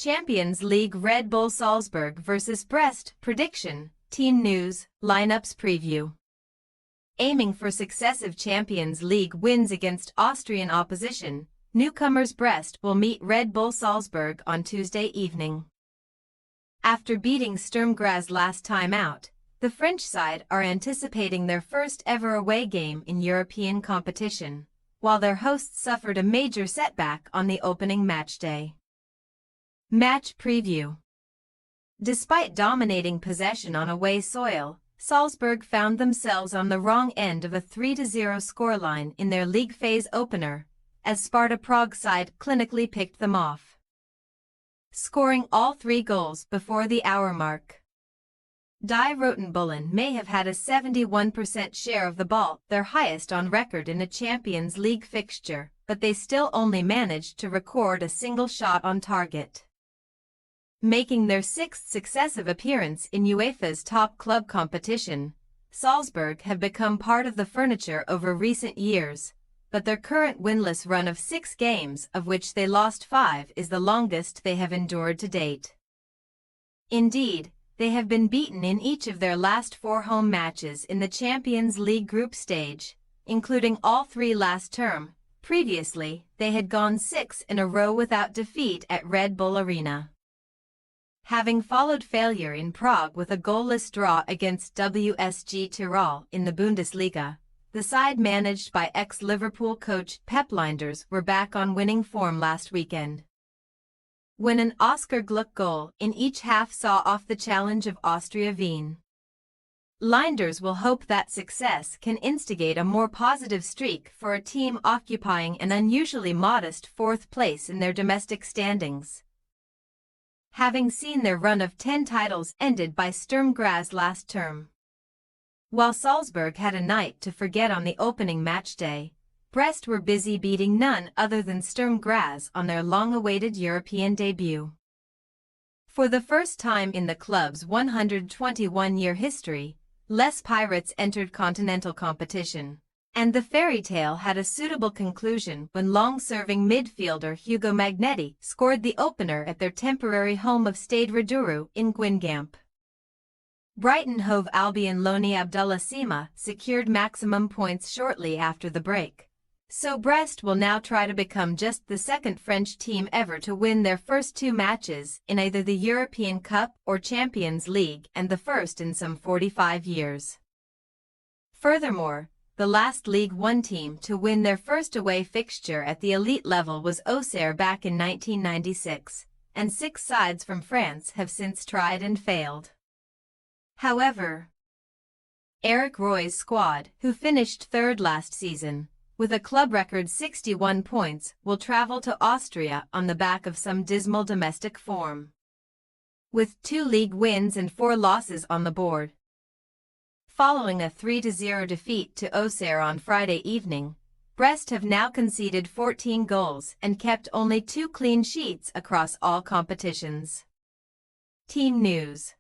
Champions League Red Bull Salzburg vs Brest. Prediction, team news, lineups preview. Aiming for successive Champions League wins against Austrian opposition, newcomers Brest will meet Red Bull Salzburg on Tuesday evening. After beating Sturm Graz last time out, the French side are anticipating their first ever away game in European competition, while their hosts suffered a major setback on the opening match day. Match preview. Despite dominating possession on away soil, Salzburg found themselves on the wrong end of a 3-0 scoreline in their league phase opener, as Sparta Prague side clinically picked them off, scoring all 3 goals before the hour mark. Die Roten Bullen may have had a 71% share of the ball, their highest on record in a Champions League fixture, but they still only managed to record a single shot on target. Making their 6th successive appearance in UEFA's top club competition, Salzburg have become part of the furniture over recent years, but their current winless run of 6 games, of which they lost 5, is the longest they have endured to date. Indeed, they have been beaten in each of their last 4 home matches in the Champions League group stage, including all 3 last term. Previously, they had gone 6 in a row without defeat at Red Bull Arena. Having followed failure in Prague with a goalless draw against WSG Tirol in the Bundesliga, the side managed by ex-Liverpool coach Pep Lijnders were back on winning form last weekend, when an Oscar Gluck goal in each half saw off the challenge of Austria Wien. Lijnders will hope that success can instigate a more positive streak for a team occupying an unusually modest 4th place in their domestic standings, having seen their run of 10 titles ended by Sturm Graz last term. While Salzburg had a night to forget on the opening match day, Brest were busy beating none other than Sturm Graz on their long-awaited European debut. For the first time in the club's 121-year history, Les Pirates entered continental competition, and the fairy tale had a suitable conclusion when long-serving midfielder Hugo Magnetti scored the opener at their temporary home of Stade Raduru in Guingamp. Brighton Hove Albion loanee Abdullah Sima secured maximum points shortly after the break, so Brest will now try to become just the 2nd French team ever to win their first 2 matches in either the European Cup or Champions League, and the first in some 45 years. Furthermore, the last League One team to win their first away fixture at the elite level was Auxerre back in 1996, and 6 sides from France have since tried and failed. However, Eric Roy's squad, who finished 3rd last season, with a club record 61 points, will travel to Austria on the back of some dismal domestic form, with 2 league wins and 4 losses on the board. Following a 3-0 defeat to Auxerre on Friday evening, Brest have now conceded 14 goals and kept only 2 clean sheets across all competitions. Team news.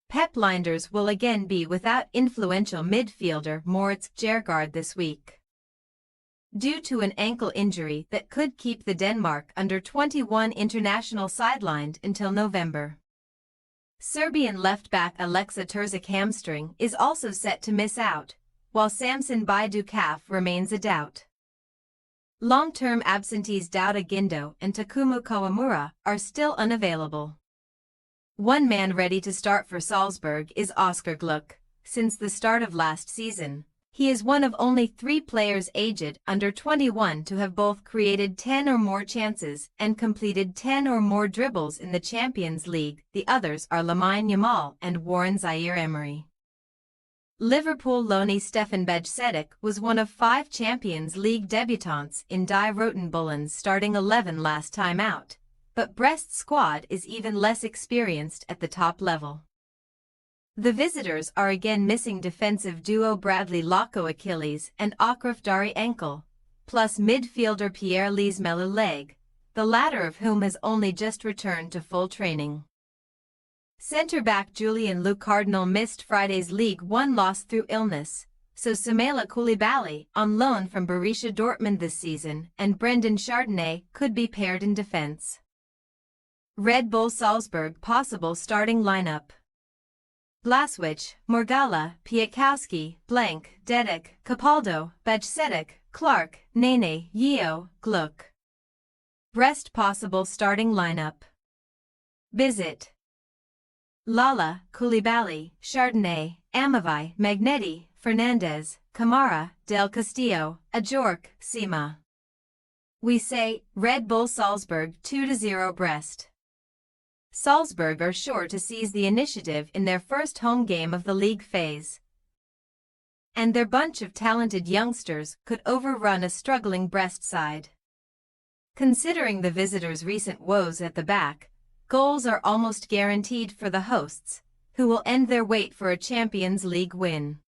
Pep Lijnders will again be without influential midfielder Moritz Bjerregaard this week, due to an ankle injury that could keep the Denmark under-21 international sidelined until November. Serbian left-back Aleksa Terzic hamstring is also set to miss out, while Samson Baidu calf remains a doubt. Long-term absentees Douda Gindo and Takumu Kawamura are still unavailable. One man ready to start for Salzburg is Oscar Gluck. Since the start of last season, he is one of only 3 players aged under 21 to have both created 10 or more chances and completed 10 or more dribbles in the Champions League. The others are Lamine Yamal and Warren Zaire-Emery. Liverpool loanee Stefan Bajcetic was one of 5 Champions League debutants in Die Roten Bullen's starting 11 last time out, but Brest's squad is even less experienced at the top level. The visitors are again missing defensive duo Bradley Locko Achilles and Akraf Dari ankle, plus midfielder Pierre-Lise Melu leg, the latter of whom has only just returned to full training. Centre-back Julien Le Cardinal missed Friday's League One loss through illness, so Soumela Coulibaly, on loan from Borussia Dortmund this season, and Brendan Chardonnay could be paired in defense. Red Bull Salzburg possible starting lineup. Blaswich, Morgalla, Piatkowski, Blank, Dedek, Capaldo, Bajcetic, Clark, Nene, Yeo, Gluck. Brest possible starting lineup. Visit Lala, Koulibaly, Chardonnay, Amavai, Magnetti, Fernandez, Camara, Del Castillo, Ajorc, Sima. We say, Red Bull Salzburg 2-0 Brest. Salzburg are sure to seize the initiative in their first home game of the league phase. And their bunch of talented youngsters could overrun a struggling Brest side. Considering the visitors' recent woes at the back, goals are almost guaranteed for the hosts, who will end their wait for a Champions League win.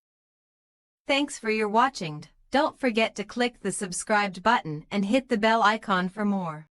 Thanks for your watching. Don't forget to click the subscribed button and hit the bell icon for more.